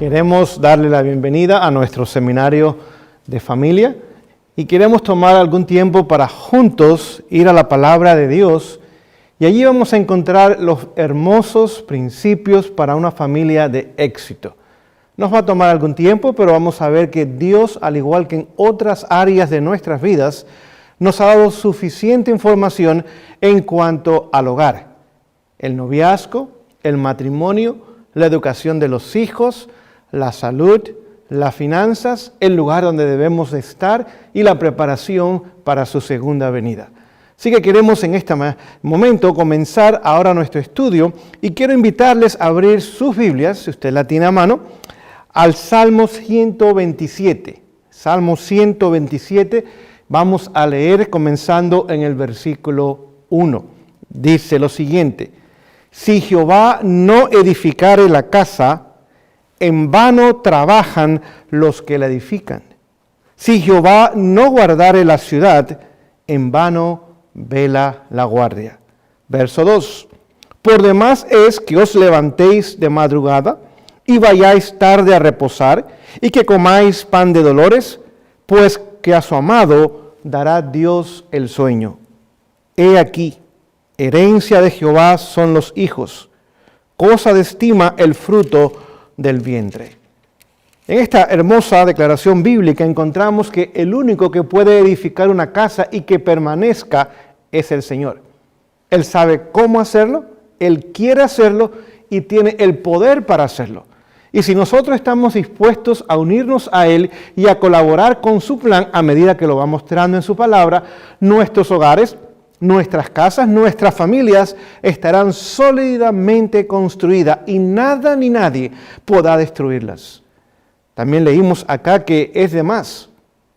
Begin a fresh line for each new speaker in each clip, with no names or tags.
Queremos darle la bienvenida a nuestro seminario de familia y queremos tomar algún tiempo para juntos ir a la palabra de Dios y allí vamos a encontrar los hermosos principios para una familia de éxito. Nos va a tomar algún tiempo, pero vamos a ver que Dios, al igual que en otras áreas de nuestras vidas, nos ha dado suficiente información en cuanto al hogar, el noviazgo, el matrimonio, la educación de los hijos, la salud, las finanzas, el lugar donde debemos estar y la preparación para su segunda venida. Así que queremos en este momento comenzar ahora nuestro estudio y quiero invitarles a abrir sus Biblias, si usted la tiene a mano, al Salmo 127. Salmo 127, vamos a leer comenzando en el versículo 1. Dice lo siguiente: si Jehová no edificare la casa, en vano trabajan los que la edifican. Si Jehová no guardare la ciudad, en vano vela la guardia. Verso 2. Por demás es que os levantéis de madrugada y vayáis tarde a reposar, y que comáis pan de dolores, pues que a su amado dará Dios el sueño. He aquí, herencia de Jehová son los hijos, cosa de estima el fruto del vientre. En esta hermosa declaración bíblica encontramos que el único que puede edificar una casa y que permanezca es el Señor. Él sabe cómo hacerlo, Él quiere hacerlo y tiene el poder para hacerlo. Y si nosotros estamos dispuestos a unirnos a Él y a colaborar con su plan a medida que lo va mostrando en su palabra, nuestros hogares, nuestras casas, nuestras familias estarán sólidamente construidas y nada ni nadie podrá destruirlas. También leímos acá que es de más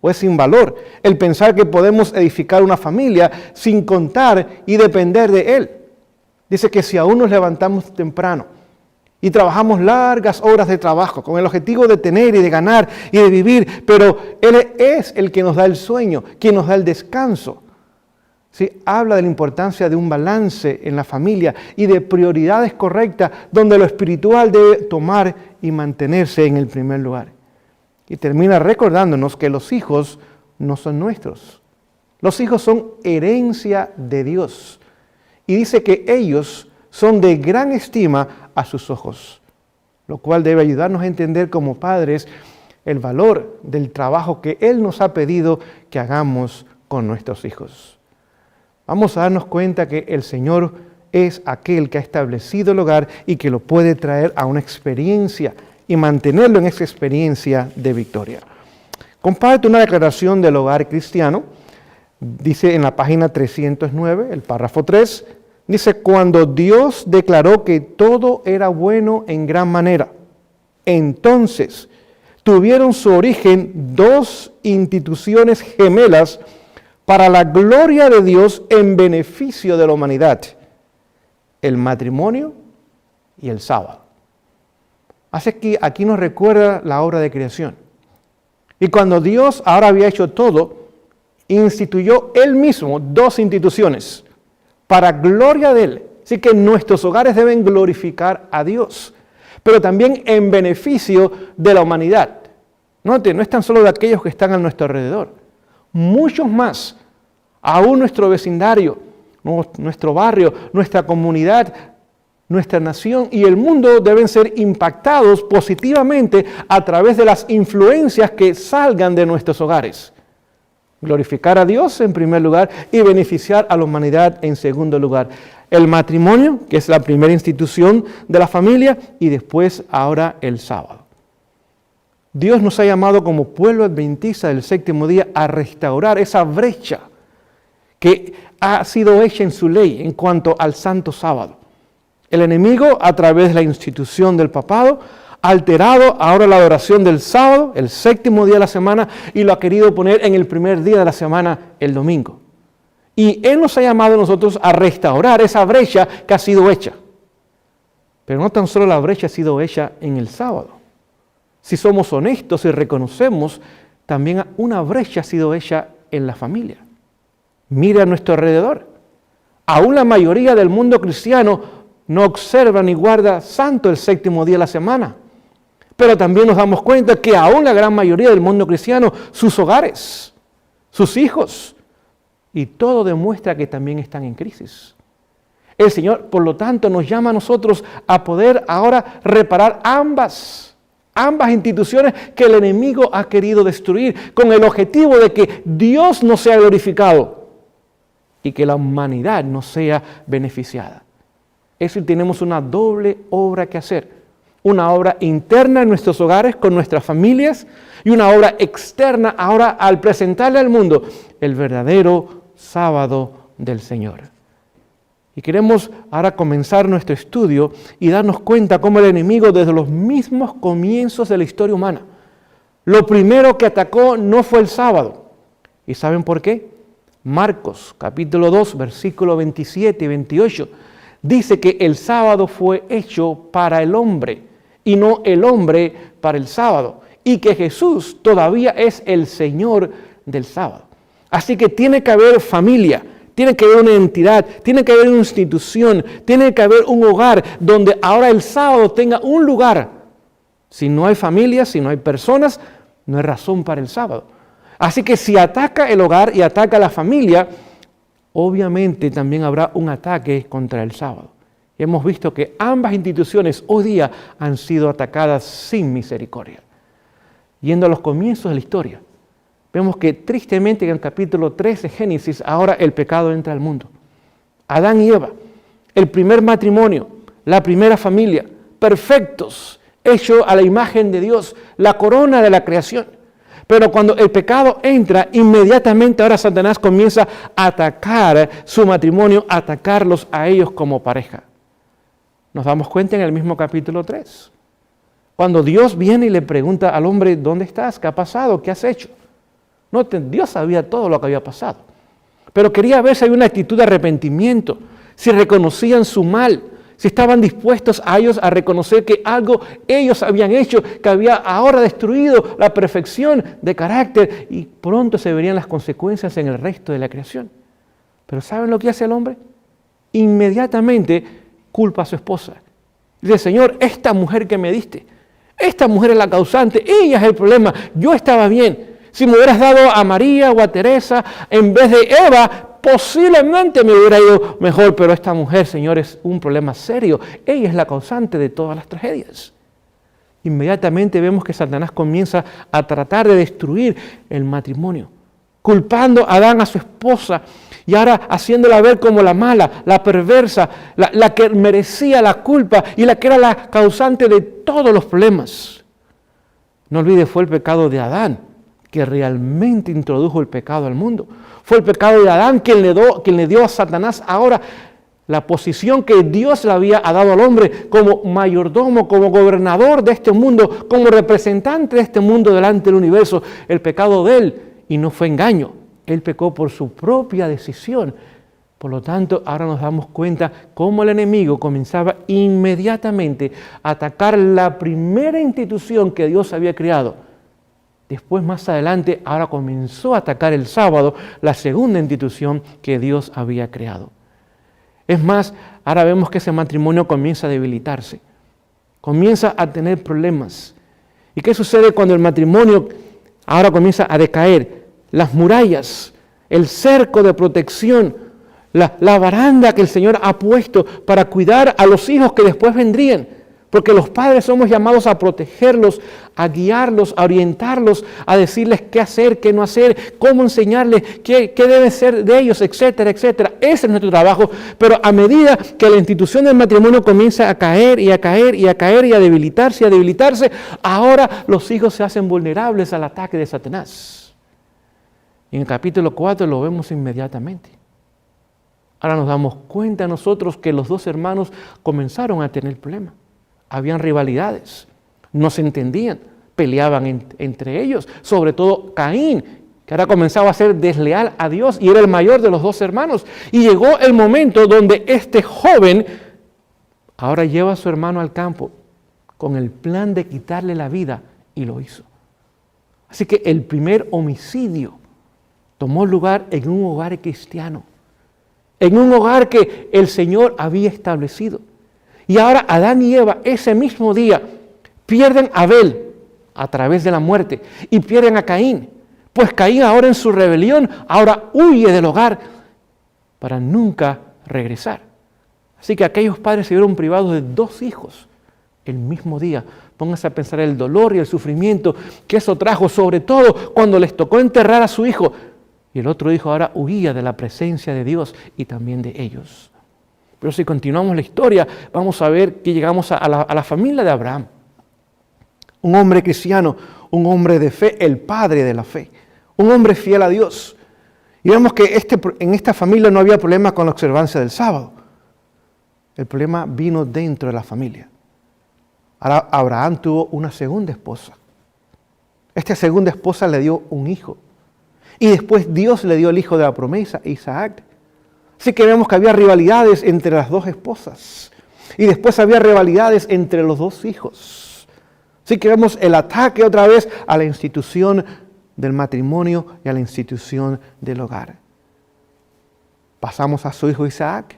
o es sin valor el pensar que podemos edificar una familia sin contar y depender de Él. Dice que si aún nos levantamos temprano y trabajamos largas horas de trabajo con el objetivo de tener y de ganar y de vivir, pero Él es el que nos da el sueño, quien nos da el descanso. Sí, habla de la importancia de un balance en la familia y de prioridades correctas donde lo espiritual debe tomar y mantenerse en el primer lugar. Y termina recordándonos que los hijos no son nuestros. Los hijos son herencia de Dios. Y dice que ellos son de gran estima a sus ojos, lo cual debe ayudarnos a entender como padres el valor del trabajo que Él nos ha pedido que hagamos con nuestros hijos. Vamos a darnos cuenta que el Señor es aquel que ha establecido el hogar y que lo puede traer a una experiencia y mantenerlo en esa experiencia de victoria. Comparte una declaración del hogar cristiano. Dice en la página 309, el párrafo 3, dice: cuando Dios declaró que todo era bueno en gran manera, entonces tuvieron su origen dos instituciones gemelas para la gloria de Dios en beneficio de la humanidad: el matrimonio y el sábado. Así que aquí nos recuerda la obra de creación. Y cuando Dios ahora había hecho todo, instituyó Él mismo dos instituciones para gloria de Él. Así que nuestros hogares deben glorificar a Dios, pero también en beneficio de la humanidad. Note, no es tan solo de aquellos que están a nuestro alrededor. Muchos más, aún nuestro vecindario, nuestro barrio, nuestra comunidad, nuestra nación y el mundo deben ser impactados positivamente a través de las influencias que salgan de nuestros hogares. Glorificar a Dios en primer lugar y beneficiar a la humanidad en segundo lugar. El matrimonio, que es la primera institución de la familia, y después ahora el sábado. Dios nos ha llamado como pueblo adventista del séptimo día a restaurar esa brecha que ha sido hecha en su ley en cuanto al santo sábado. El enemigo, a través de la institución del papado, ha alterado ahora la adoración del sábado, el séptimo día de la semana, y lo ha querido poner en el primer día de la semana, el domingo. Y Él nos ha llamado a nosotros a restaurar esa brecha que ha sido hecha. Pero no tan solo la brecha ha sido hecha en el sábado. Si somos honestos y reconocemos, también una brecha ha sido hecha en la familia. Mire a nuestro alrededor. Aún la mayoría del mundo cristiano no observa ni guarda santo el séptimo día de la semana. Pero también nos damos cuenta que aún la gran mayoría del mundo cristiano, sus hogares, sus hijos, y todo demuestra que también están en crisis. El Señor, por lo tanto, nos llama a nosotros a poder ahora reparar ambas instituciones que el enemigo ha querido destruir, con el objetivo de que Dios no sea glorificado y que la humanidad no sea beneficiada. Es decir, tenemos una doble obra que hacer. Una obra interna en nuestros hogares, con nuestras familias, y una obra externa ahora al presentarle al mundo el verdadero sábado del Señor. Y queremos ahora comenzar nuestro estudio y darnos cuenta cómo el enemigo desde los mismos comienzos de la historia humana, lo primero que atacó no fue el sábado. ¿Y saben por qué? Marcos capítulo 2, versículos 27 y 28, dice que el sábado fue hecho para el hombre y no el hombre para el sábado, y que Jesús todavía es el Señor del sábado. Así que tiene que haber familia, tiene que haber una entidad, tiene que haber una institución, tiene que haber un hogar donde ahora el sábado tenga un lugar. Si no hay familia, si no hay personas, no hay razón para el sábado. Así que si ataca el hogar y ataca a la familia, obviamente también habrá un ataque contra el sábado. Hemos visto que ambas instituciones hoy día han sido atacadas sin misericordia. Yendo a los comienzos de la historia, vemos que tristemente en el capítulo 3 de Génesis, ahora el pecado entra al mundo. Adán y Eva, el primer matrimonio, la primera familia, perfectos, hechos a la imagen de Dios, la corona de la creación. Pero cuando el pecado entra, inmediatamente ahora Satanás comienza a atacar su matrimonio, a atacarlos a ellos como pareja. Nos damos cuenta en el mismo capítulo 3. Cuando Dios viene y le pregunta al hombre, ¿dónde estás? ¿Qué ha pasado? ¿Qué has hecho? Noten, Dios sabía todo lo que había pasado. Pero quería ver si había una actitud de arrepentimiento, si reconocían su mal, si estaban dispuestos a ellos a reconocer que algo ellos habían hecho, que había ahora destruido la perfección de carácter y pronto se verían las consecuencias en el resto de la creación. Pero ¿saben lo que hace el hombre? Inmediatamente culpa a su esposa. Dice, Señor, esta mujer que me diste, esta mujer es la causante, ella es el problema, yo estaba bien. Si me hubieras dado a María o a Teresa en vez de Eva, posiblemente me hubiera ido mejor, pero esta mujer, Señor, es un problema serio. Ella es la causante de todas las tragedias. Inmediatamente vemos que Satanás comienza a tratar de destruir el matrimonio, culpando a Adán a su esposa y ahora haciéndola ver como la mala, la perversa, la que merecía la culpa y la que era la causante de todos los problemas. No olvide, fue el pecado de Adán que realmente introdujo el pecado al mundo. Fue el pecado de Adán quien le dio a Satanás ahora la posición que Dios le había dado al hombre como mayordomo, como gobernador de este mundo, como representante de este mundo delante del universo. El pecado de él, y no fue engaño, él pecó por su propia decisión. Por lo tanto, ahora nos damos cuenta cómo el enemigo comenzaba inmediatamente a atacar la primera institución que Dios había creado. Después, más adelante, ahora comenzó a atacar el sábado, la segunda institución que Dios había creado. Es más, ahora vemos que ese matrimonio comienza a debilitarse, comienza a tener problemas. ¿Y qué sucede cuando el matrimonio ahora comienza a decaer? Las murallas, el cerco de protección, la baranda que el Señor ha puesto para cuidar a los hijos que después vendrían. Porque los padres somos llamados a protegerlos, a guiarlos, a orientarlos, a decirles qué hacer, qué no hacer, cómo enseñarles, qué debe ser de ellos, etcétera, etcétera. Ese es nuestro trabajo. Pero a medida que la institución del matrimonio comienza a caer y a caer y a caer y a debilitarse, ahora los hijos se hacen vulnerables al ataque de Satanás. Y en el capítulo 4 lo vemos inmediatamente. Ahora nos damos cuenta nosotros que los dos hermanos comenzaron a tener problemas. Habían rivalidades, no se entendían, peleaban entre ellos, sobre todo Caín, que ahora comenzaba a ser desleal a Dios y era el mayor de los dos hermanos. Y llegó el momento donde este joven ahora lleva a su hermano al campo con el plan de quitarle la vida y lo hizo. Así que el primer homicidio tomó lugar en un hogar cristiano, en un hogar que el Señor había establecido. Y ahora Adán y Eva ese mismo día Pierden a Abel a través de la muerte y pierden a Caín. Pues Caín ahora en su rebelión, ahora huye del hogar para nunca regresar. Así que aquellos padres se vieron privados de 2 hijos el mismo día. Pónganse a pensar el dolor y el sufrimiento que eso trajo, sobre todo cuando les tocó enterrar a su hijo. Y el otro hijo ahora huía de la presencia de Dios y también de ellos. Pero si continuamos la historia, vamos a ver que llegamos a la familia de Abraham. Un hombre cristiano, un hombre de fe, el padre de la fe. Un hombre fiel a Dios. Y vemos que en esta familia no había problema con la observancia del sábado. El problema vino dentro de la familia. Ahora Abraham tuvo una segunda esposa. Esta segunda esposa le dio un hijo. Y después Dios le dio el hijo de la promesa, Isaac. Así que vemos que había rivalidades entre las 2 esposas. Y después había rivalidades entre los 2 hijos. Así que vemos el ataque otra vez a la institución del matrimonio y a la institución del hogar. Pasamos a su hijo Isaac.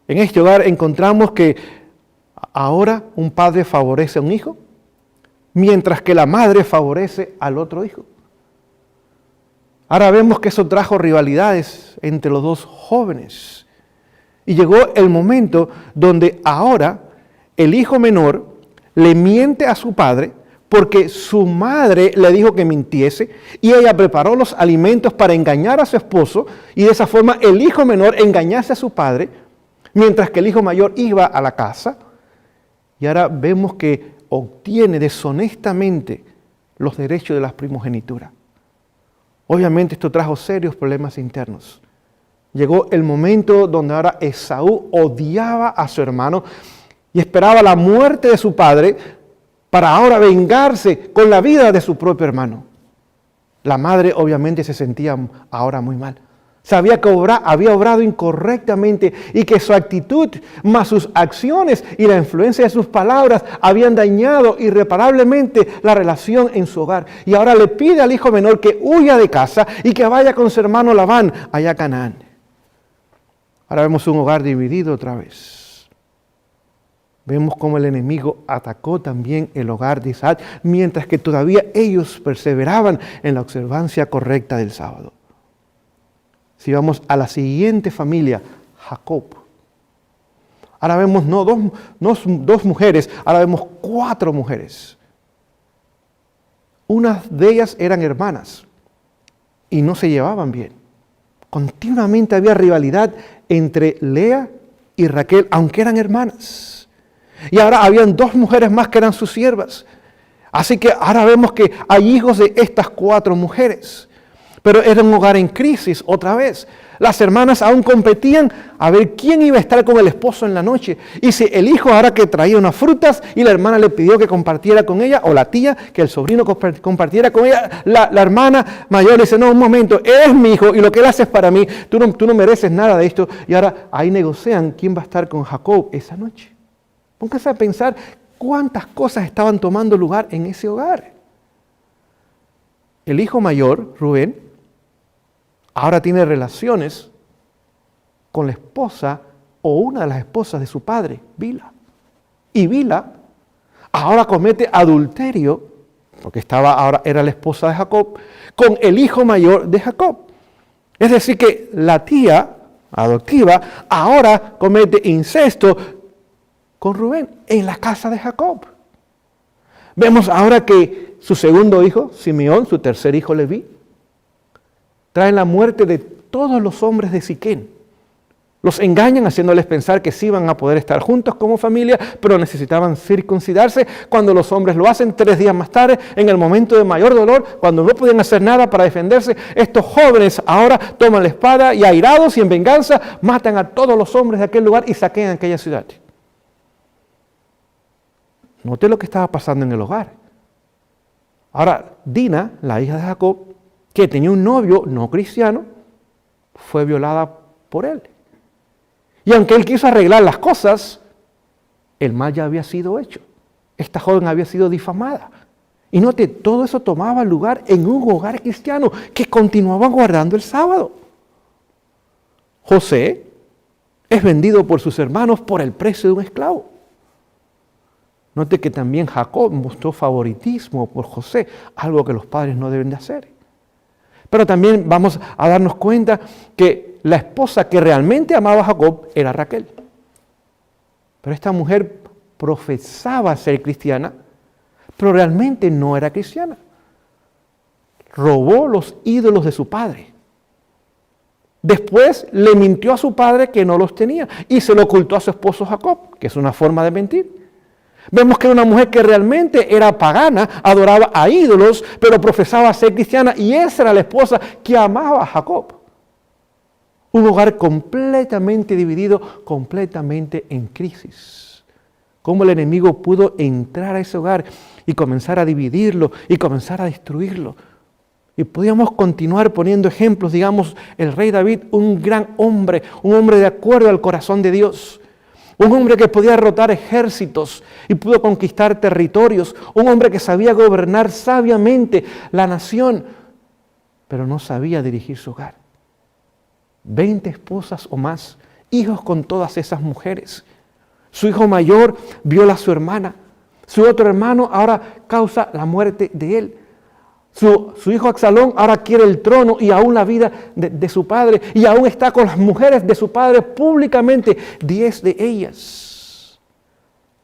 En este hogar encontramos que ahora un padre favorece a un hijo, mientras que la madre favorece al otro hijo. Ahora vemos que eso trajo rivalidades entre los 2 jóvenes. Y llegó el momento donde ahora el hijo menor le miente a su padre porque su madre le dijo que mintiese y ella preparó los alimentos para engañar a su esposo y de esa forma el hijo menor engañase a su padre mientras que el hijo mayor iba a la casa. Y ahora vemos que obtiene deshonestamente los derechos de las primogenitura. Obviamente esto trajo serios problemas internos. Llegó el momento donde ahora Esaú odiaba a su hermano y esperaba la muerte de su padre para ahora vengarse con la vida de su propio hermano. La madre obviamente se sentía ahora muy mal. Sabía que había obrado incorrectamente y que su actitud, más sus acciones y la influencia de sus palabras habían dañado irreparablemente la relación en su hogar. Y ahora le pide al hijo menor que huya de casa y que vaya con su hermano Labán allá a Canaán. Ahora vemos un hogar dividido otra vez. Vemos cómo el enemigo atacó también el hogar de Isaac, mientras que todavía ellos perseveraban en la observancia correcta del sábado. Si vamos a la siguiente familia, Jacob. Ahora vemos no dos mujeres, ahora vemos 4 mujeres. Unas de ellas eran hermanas y no se llevaban bien. Continuamente había rivalidad entre Lea y Raquel, aunque eran hermanas. Y ahora habían 2 mujeres más que eran sus siervas. Así que ahora vemos que hay hijos de estas 4 mujeres. Pero era un hogar en crisis otra vez. Las hermanas aún competían a ver quién iba a estar con el esposo en la noche. Y si el hijo ahora que traía unas frutas y la hermana le pidió que compartiera con ella, o la tía, que el sobrino compartiera con ella, la hermana mayor le dice, no, un momento, es mi hijo y lo que él hace es para mí. Tú no mereces nada de esto. Y ahora ahí negocian quién va a estar con Jacob esa noche. Póngase a pensar cuántas cosas estaban tomando lugar en ese hogar. El hijo mayor, Rubén, ahora tiene relaciones con la esposa o una de las esposas de su padre, Bilha. Y Bilha ahora comete adulterio, porque ahora era la esposa de Jacob, con el hijo mayor de Jacob. Es decir que la tía adoptiva ahora comete incesto con Rubén en la casa de Jacob. Vemos ahora que su segundo hijo, Simeón, su tercer hijo, Leví, traen la muerte de todos los hombres de Siquén. Los engañan haciéndoles pensar que sí iban a poder estar juntos como familia, pero necesitaban circuncidarse. Cuando los hombres lo hacen 3 días más tarde, en el momento de mayor dolor, cuando no podían hacer nada para defenderse, estos jóvenes ahora toman la espada y airados y en venganza matan a todos los hombres de aquel lugar y saquean aquella ciudad. Note lo que estaba pasando en el hogar. Ahora, Dina, la hija de Jacob, que tenía un novio no cristiano, fue violada por él. Y aunque él quiso arreglar las cosas, el mal ya había sido hecho. Esta joven había sido difamada. Y note, todo eso tomaba lugar en un hogar cristiano que continuaba guardando el sábado. José es vendido por sus hermanos por el precio de un esclavo. Note que también Jacob mostró favoritismo por José, algo que los padres no deben de hacer. Pero también vamos a darnos cuenta que la esposa que realmente amaba a Jacob era Raquel. Pero esta mujer profesaba ser cristiana, pero realmente no era cristiana. Robó los ídolos de su padre. Después le mintió a su padre que no los tenía y se lo ocultó a su esposo Jacob, que es una forma de mentir. Vemos que era una mujer que realmente era pagana, adoraba a ídolos, pero profesaba ser cristiana, y esa era la esposa que amaba a Jacob. Un hogar completamente dividido, completamente en crisis. Cómo el enemigo pudo entrar a ese hogar y comenzar a dividirlo y comenzar a destruirlo. Y podíamos continuar poniendo ejemplos, digamos, el rey David, un gran hombre, un hombre de acuerdo al corazón de Dios. Un hombre que podía derrotar ejércitos y pudo conquistar territorios. Un hombre que sabía gobernar sabiamente la nación, pero no sabía dirigir su hogar. 20 esposas o más, hijos con todas esas mujeres. Su hijo mayor viola a su hermana. Su otro hermano ahora causa la muerte de él. Su hijo Absalón ahora quiere el trono y aún la vida de su padre, y aún está con las mujeres de su padre públicamente, 10 de ellas.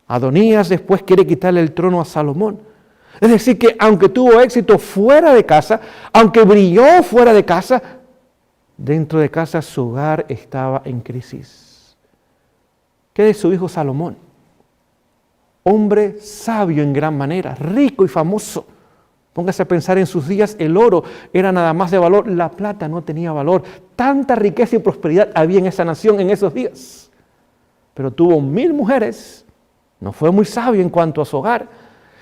Adonías después quiere quitarle el trono a Salomón. Es decir, que aunque tuvo éxito fuera de casa, aunque brilló fuera de casa, dentro de casa su hogar estaba en crisis. ¿Qué de su hijo Salomón? Hombre sabio en gran manera, rico y famoso. Póngase a pensar, en sus días el oro era nada más de valor, la plata no tenía valor. Tanta riqueza y prosperidad había en esa nación en esos días. Pero tuvo 1000 mujeres, no fue muy sabio en cuanto a su hogar.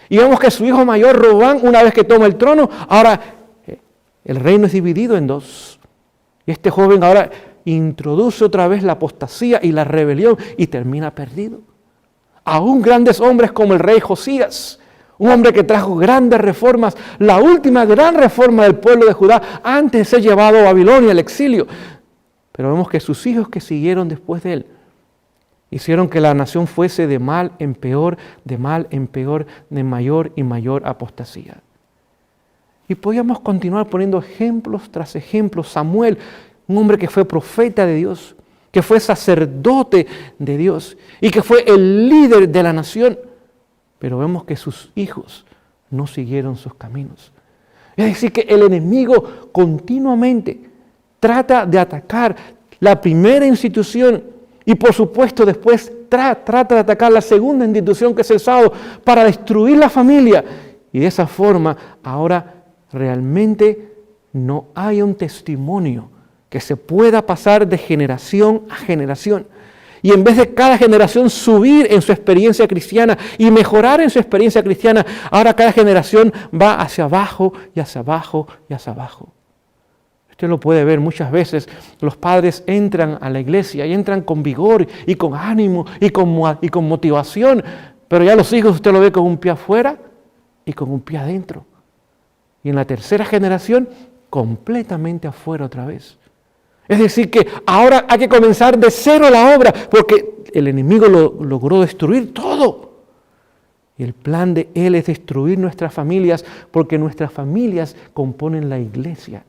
Y vemos que su hijo mayor, Robán, una vez que toma el trono, ahora el reino es dividido en dos. Y este joven ahora introduce otra vez la apostasía y la rebelión y termina perdido. Aún grandes hombres como el rey Josías, un hombre que trajo grandes reformas, la última gran reforma del pueblo de Judá antes de ser llevado a Babilonia, al exilio. Pero vemos que sus hijos que siguieron después de él hicieron que la nación fuese de mal en peor, de mal en peor, de mayor y mayor apostasía. Y podíamos continuar poniendo ejemplos tras ejemplos. Samuel, un hombre que fue profeta de Dios, que fue sacerdote de Dios y que fue el líder de la nación. Pero vemos que sus hijos no siguieron sus caminos. Es decir, que el enemigo continuamente trata de atacar la primera institución y por supuesto después trata de atacar la segunda institución, que es el sábado, para destruir la familia. Y de esa forma ahora realmente no hay un testimonio que se pueda pasar de generación a generación. Y en vez de cada generación subir en su experiencia cristiana y mejorar en su experiencia cristiana, ahora cada generación va hacia abajo y hacia abajo y hacia abajo. Usted lo puede ver muchas veces. Los padres entran a la iglesia y entran con vigor y con ánimo y con motivación, pero ya los hijos usted lo ve con un pie afuera y con un pie adentro. Y en la tercera generación, completamente afuera otra vez. Es decir, que ahora hay que comenzar de cero la obra, porque el enemigo logró destruir todo. Y el plan de él es destruir nuestras familias, porque nuestras familias componen la iglesia.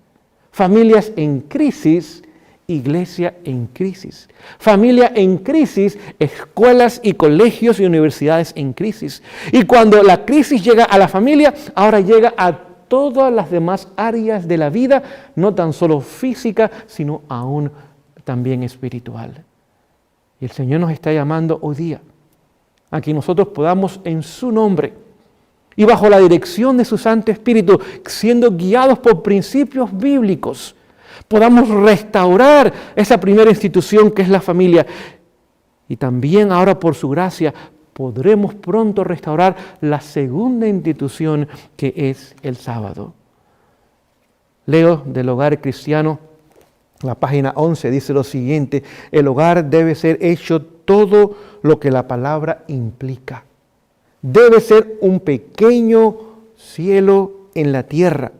Familias en crisis, iglesia en crisis. Familia en crisis, escuelas y colegios y universidades en crisis. Y cuando la crisis llega a la familia, ahora llega a todas las demás áreas de la vida, no tan solo física, sino aún también espiritual. Y el Señor nos está llamando hoy día a que nosotros podamos en su nombre y bajo la dirección de su Santo Espíritu, siendo guiados por principios bíblicos, podamos restaurar esa primera institución que es la familia. Y también ahora por su gracia podremos pronto restaurar la segunda institución, que es el sábado. Leo del Hogar Cristiano, la página 11, dice lo siguiente: el hogar debe ser hecho todo lo que la palabra implica. Debe ser un pequeño cielo en la tierra,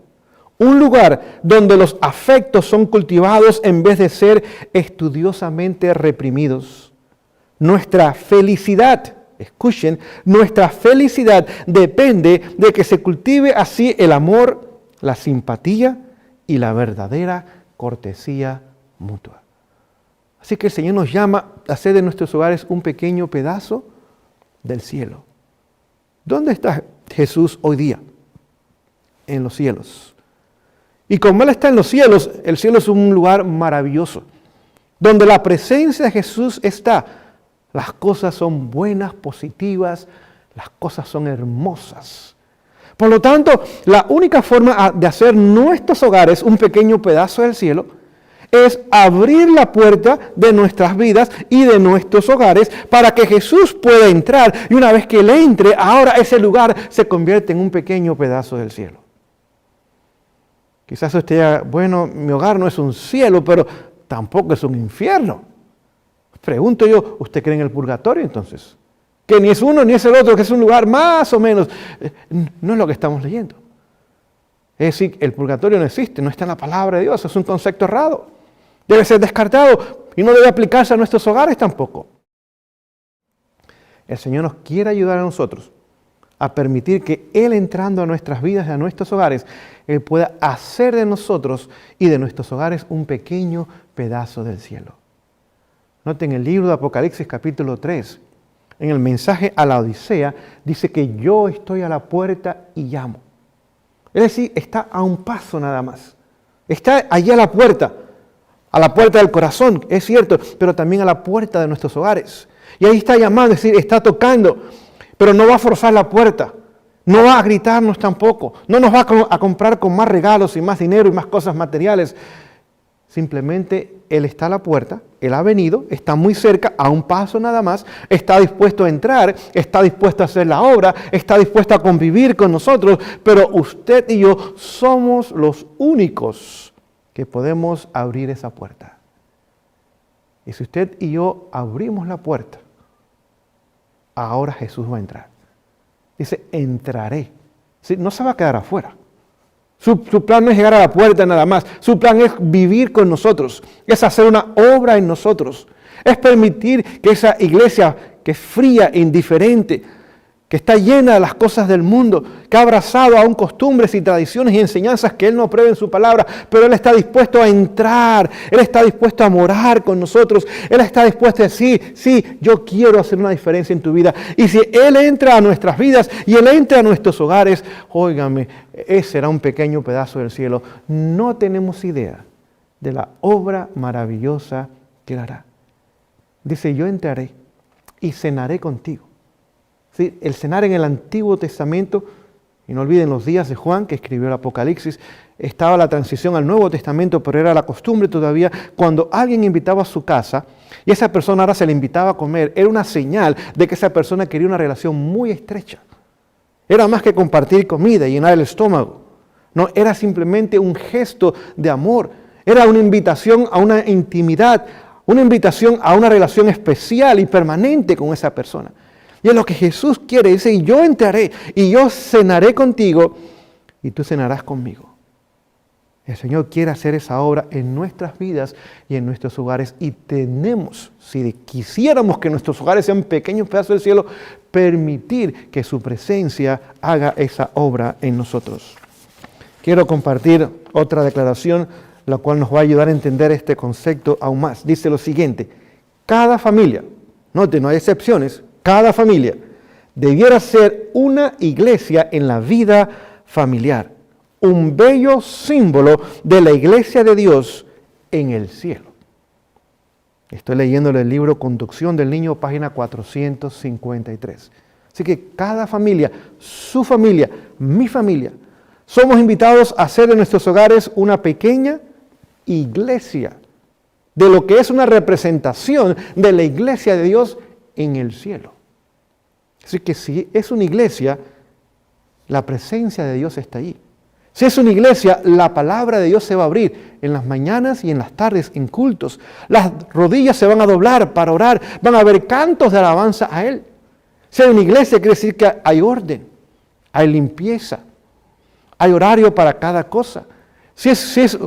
un lugar donde los afectos son cultivados en vez de ser estudiosamente reprimidos. Nuestra felicidad escuchen, nuestra felicidad depende de que se cultive así el amor, la simpatía y la verdadera cortesía mutua. Así que el Señor nos llama a hacer de nuestros hogares un pequeño pedazo del cielo. ¿Dónde está Jesús hoy día? En los cielos. Y como Él está en los cielos, el cielo es un lugar maravilloso. Donde la presencia de Jesús está, las cosas son buenas, positivas, las cosas son hermosas. Por lo tanto, la única forma de hacer nuestros hogares un pequeño pedazo del cielo es abrir la puerta de nuestras vidas y de nuestros hogares para que Jesús pueda entrar. Y una vez que Él entre, ahora ese lugar se convierte en un pequeño pedazo del cielo. Quizás usted diga, bueno, mi hogar no es un cielo, pero tampoco es un infierno. Pregunto yo, ¿usted cree en el purgatorio entonces? Que ni es uno ni es el otro, que es un lugar más o menos. No es lo que estamos leyendo. Es decir, el purgatorio no existe, no está en la palabra de Dios, es un concepto errado. Debe ser descartado y no debe aplicarse a nuestros hogares tampoco. El Señor nos quiere ayudar a nosotros a permitir que Él entrando a nuestras vidas y a nuestros hogares, Él pueda hacer de nosotros y de nuestros hogares un pequeño pedazo del cielo. Noten el libro de Apocalipsis capítulo 3, en el mensaje a la Odisea, dice que yo estoy a la puerta y llamo. Es decir, está a un paso nada más. Está allí a la puerta del corazón, es cierto, pero también a la puerta de nuestros hogares. Y ahí está llamando, es decir, está tocando, pero no va a forzar la puerta, no va a gritarnos tampoco, no nos va a comprar con más regalos y más dinero y más cosas materiales. Simplemente Él está a la puerta, Él ha venido, está muy cerca, a un paso nada más, está dispuesto a entrar, está dispuesto a hacer la obra, está dispuesto a convivir con nosotros, pero usted y yo somos los únicos que podemos abrir esa puerta. Y si usted y yo abrimos la puerta, ahora Jesús va a entrar. Dice, entraré. ¿Sí? No se va a quedar afuera. Su plan no es llegar a la puerta nada más. Su plan es vivir con nosotros. Es hacer una obra en nosotros. Es permitir que esa iglesia que es fría e indiferente, que está llena de las cosas del mundo, que ha abrazado aún costumbres y tradiciones y enseñanzas que Él no aprueba en su palabra, pero Él está dispuesto a entrar, Él está dispuesto a morar con nosotros, Él está dispuesto a decir, sí, yo quiero hacer una diferencia en tu vida. Y si Él entra a nuestras vidas y Él entra a nuestros hogares, óigame, ese será un pequeño pedazo del cielo. No tenemos idea de la obra maravillosa que Él hará. Dice, yo entraré y cenaré contigo. ¿Sí? El cenar en el Antiguo Testamento, y no olviden los días de Juan, que escribió el Apocalipsis, estaba la transición al Nuevo Testamento, pero era la costumbre todavía, cuando alguien invitaba a su casa, y esa persona ahora se le invitaba a comer, era una señal de que esa persona quería una relación muy estrecha. Era más que compartir comida y llenar el estómago. No, era simplemente un gesto de amor. Era una invitación a una intimidad, una invitación a una relación especial y permanente con esa persona. Y es lo que Jesús quiere, dice, y yo entraré y yo cenaré contigo y tú cenarás conmigo. El Señor quiere hacer esa obra en nuestras vidas y en nuestros hogares y tenemos, si quisiéramos que nuestros hogares sean pequeños pedazos del cielo, permitir que su presencia haga esa obra en nosotros. Quiero compartir otra declaración, la cual nos va a ayudar a entender este concepto aún más. Dice lo siguiente, cada familia, note, no hay excepciones, cada familia debiera ser una iglesia en la vida familiar, un bello símbolo de la iglesia de Dios en el cielo. Estoy leyendo el libro Conducción del Niño, página 453. Así que cada familia, su familia, mi familia, somos invitados a hacer de nuestros hogares una pequeña iglesia, de lo que es una representación de la iglesia de Dios en el cielo. Así que si es una iglesia, la presencia de Dios está allí. Si es una iglesia, la palabra de Dios se va a abrir en las mañanas y en las tardes, en cultos. Las rodillas se van a doblar para orar, van a haber cantos de alabanza a Él. Si hay una iglesia, quiere decir que hay orden, hay limpieza, hay horario para cada cosa. Si es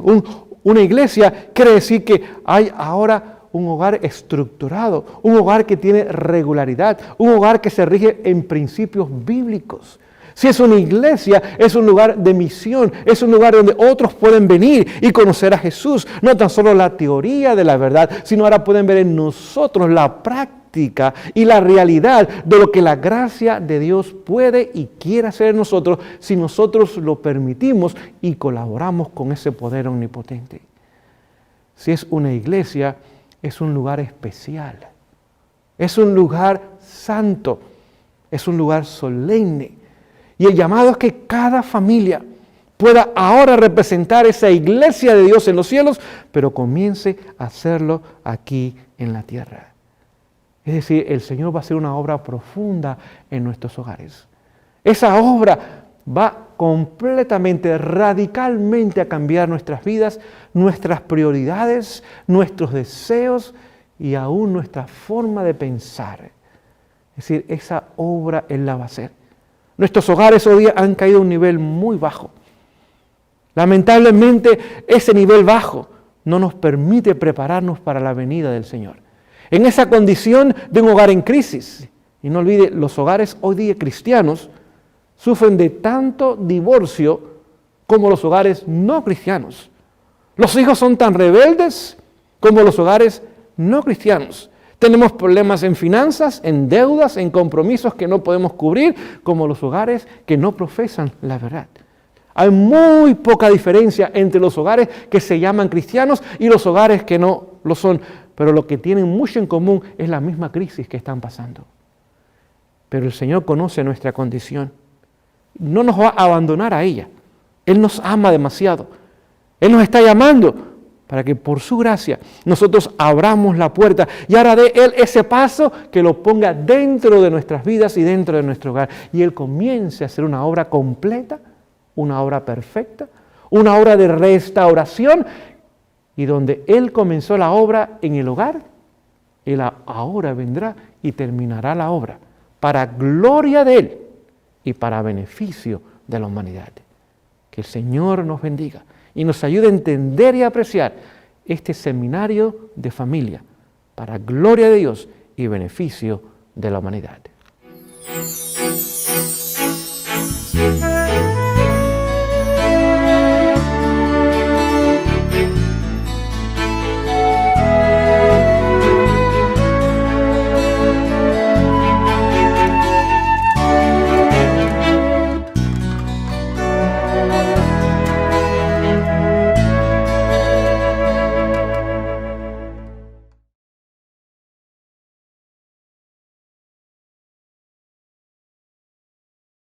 una iglesia, quiere decir que hay ahora un hogar estructurado, un hogar que tiene regularidad, un hogar que se rige en principios bíblicos. Si es una iglesia, es un lugar de misión, es un lugar donde otros pueden venir y conocer a Jesús. No tan solo la teoría de la verdad, sino ahora pueden ver en nosotros la práctica y la realidad de lo que la gracia de Dios puede y quiere hacer en nosotros si nosotros lo permitimos y colaboramos con ese poder omnipotente. Si es una iglesia, es un lugar especial, es un lugar santo, es un lugar solemne. Y el llamado es que cada familia pueda ahora representar esa iglesia de Dios en los cielos, pero comience a hacerlo aquí en la tierra. Es decir, el Señor va a hacer una obra profunda en nuestros hogares. Esa obra va completamente, radicalmente a cambiar nuestras vidas, nuestras prioridades, nuestros deseos y aún nuestra forma de pensar. Es decir, esa obra Él la va a hacer. Nuestros hogares hoy día han caído a un nivel muy bajo. Lamentablemente, ese nivel bajo no nos permite prepararnos para la venida del Señor. En esa condición de un hogar en crisis, y no olvide, los hogares hoy día cristianos sufren de tanto divorcio como los hogares no cristianos. Los hijos son tan rebeldes como los hogares no cristianos. Tenemos problemas en finanzas, en deudas, en compromisos que no podemos cubrir, como los hogares que no profesan la verdad. Hay muy poca diferencia entre los hogares que se llaman cristianos y los hogares que no lo son, pero lo que tienen mucho en común es la misma crisis que están pasando. Pero el Señor conoce nuestra condición. No nos va a abandonar a ella. Él nos ama demasiado. Él nos está llamando para que por su gracia nosotros abramos la puerta y ahora dé Él ese paso que lo ponga dentro de nuestras vidas y dentro de nuestro hogar. Y Él comience a hacer una obra completa, una obra perfecta, una obra de restauración. Y donde Él comenzó la obra en el hogar, Él ahora vendrá y terminará la obra para gloria de Él y para beneficio de la humanidad. Que el Señor nos bendiga y nos ayude a entender y apreciar este seminario de familia para gloria de Dios y beneficio de la humanidad.